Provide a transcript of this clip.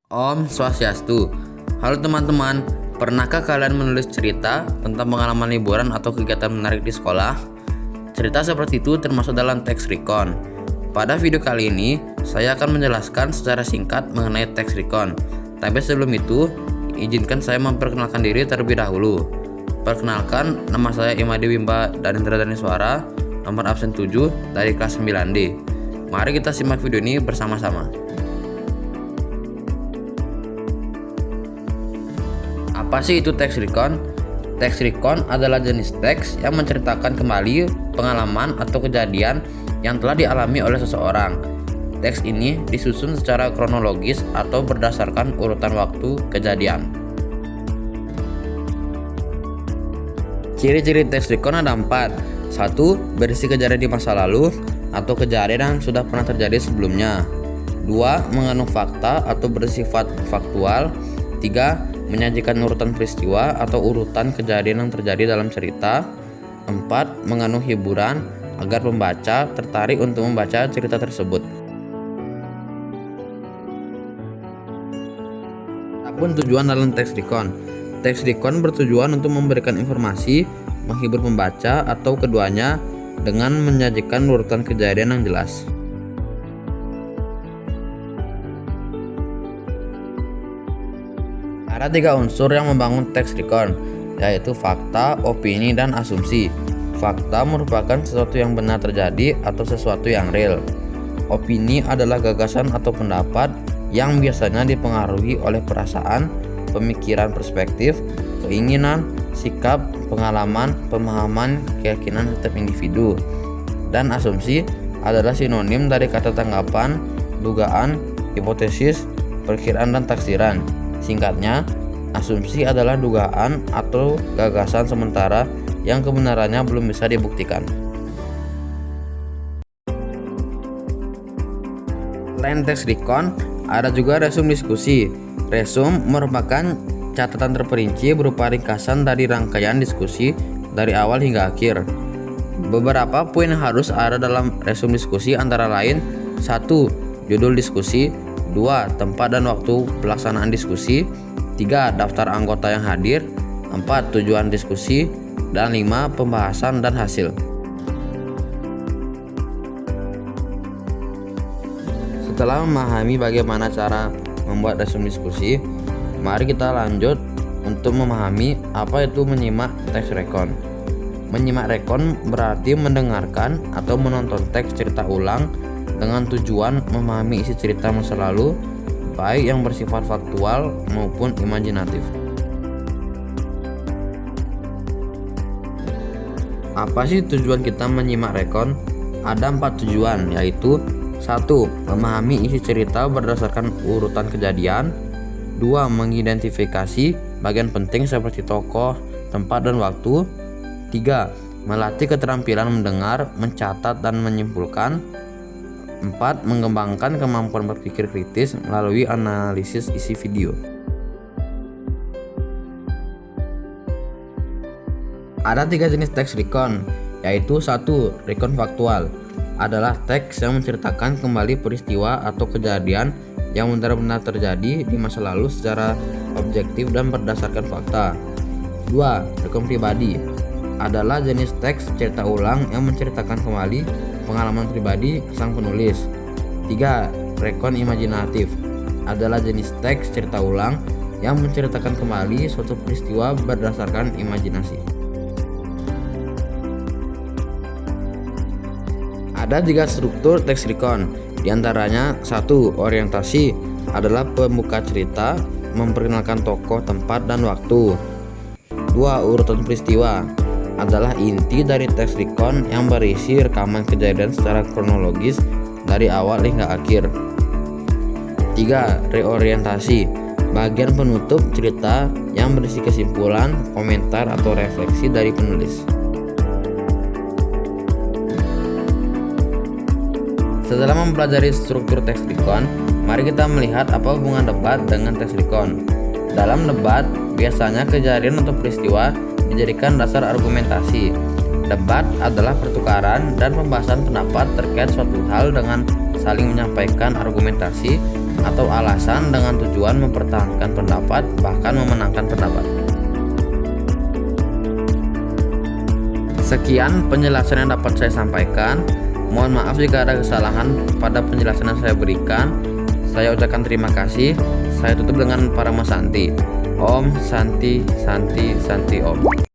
Om Swastiastu. Halo teman-teman, pernahkah kalian menulis cerita tentang pengalaman liburan atau kegiatan menarik di sekolah? Cerita seperti itu termasuk dalam teks recon. Pada video kali ini, saya akan menjelaskan secara singkat mengenai teks recon. Tapi sebelum itu, izinkan saya memperkenalkan diri terlebih dahulu. Perkenalkan, nama saya Imadi Wimba dan Indra Daniswara, nomor absen 7 dari kelas 9D. Mari kita simak video ini bersama-sama. Apa sih itu teks recon? Teks recon adalah jenis teks yang menceritakan kembali pengalaman atau kejadian yang telah dialami oleh seseorang. Teks ini disusun secara kronologis atau berdasarkan urutan waktu kejadian. Ciri-ciri teks recon ada 4. 1. Berisi kejadian di masa lalu atau kejadian yang sudah pernah terjadi sebelumnya. 2. Mengandung fakta atau bersifat faktual. 3. Menyajikan urutan peristiwa atau urutan kejadian yang terjadi dalam cerita. 4. Mengandung hiburan agar pembaca tertarik untuk membaca cerita tersebut. Adapun tujuan dalam teks recon. Teks recon bertujuan untuk memberikan informasi, menghibur pembaca atau keduanya dengan menyajikan urutan kejadian yang jelas. Ada 3 unsur yang membangun teks recon, yaitu fakta, opini, dan asumsi. Fakta merupakan sesuatu yang benar terjadi atau sesuatu yang real. Opini adalah gagasan atau pendapat yang biasanya dipengaruhi oleh perasaan, pemikiran, perspektif, keinginan, sikap, pengalaman, pemahaman, keyakinan setiap individu. Dan asumsi adalah sinonim dari kata tanggapan, dugaan, hipotesis, perkiraan, dan taksiran. Singkatnya, asumsi adalah dugaan atau gagasan sementara yang kebenarannya belum bisa dibuktikan. Selain teks recon, ada juga resum diskusi. Resum merupakan catatan terperinci berupa ringkasan dari rangkaian diskusi dari awal hingga akhir. Beberapa poin yang harus ada dalam resum diskusi antara lain: 1. Judul diskusi. 2. Tempat dan waktu pelaksanaan diskusi. 3. Daftar anggota yang hadir. 4. Tujuan diskusi. Dan 5. Pembahasan dan hasil. Setelah memahami bagaimana cara membuat resum diskusi, mari kita lanjut untuk memahami apa itu menyimak teks recon. Menyimak recon berarti mendengarkan atau menonton teks cerita ulang dengan tujuan memahami isi cerita masa lalu, baik yang bersifat faktual maupun imajinatif. Apa sih tujuan kita menyimak recon? Ada 4 tujuan, yaitu 1. Memahami isi cerita berdasarkan urutan kejadian. 2. Mengidentifikasi bagian penting seperti tokoh, tempat, dan waktu. 3. Melatih keterampilan mendengar, mencatat, dan menyimpulkan. 4. Mengembangkan kemampuan berpikir kritis melalui analisis isi video. Ada 3 jenis teks recon, yaitu 1. Recon faktual adalah teks yang menceritakan kembali peristiwa atau kejadian yang benar-benar terjadi di masa lalu secara objektif dan berdasarkan fakta. 2. Recon pribadi adalah jenis teks cerita ulang yang menceritakan kembali pengalaman pribadi sang penulis. 3. Recon imajinatif adalah jenis teks cerita ulang yang menceritakan kembali suatu peristiwa berdasarkan imajinasi. Ada 3 struktur teks recon, diantaranya 1. Orientasi adalah pembuka cerita, memperkenalkan tokoh, tempat, dan waktu. 2. Urutan peristiwa adalah inti dari teks recon yang berisi rekaman kejadian secara kronologis dari awal hingga akhir. 3. Reorientasi, bagian penutup cerita yang berisi kesimpulan, komentar, atau refleksi dari penulis. Setelah mempelajari struktur teks recon, mari kita melihat apa hubungan debat dengan teks recon. Dalam debat, biasanya kejadian atau peristiwa dijadikan dasar argumentasi. Debat adalah pertukaran dan pembahasan pendapat terkait suatu hal dengan saling menyampaikan argumentasi atau alasan dengan tujuan mempertahankan pendapat, bahkan memenangkan pendapat. Sekian penjelasan yang dapat saya sampaikan. Mohon maaf jika ada kesalahan pada penjelasan yang saya berikan. Saya ucapkan terima kasih. Saya tutup dengan Parama Santi. Om Santi Santi Santi Om.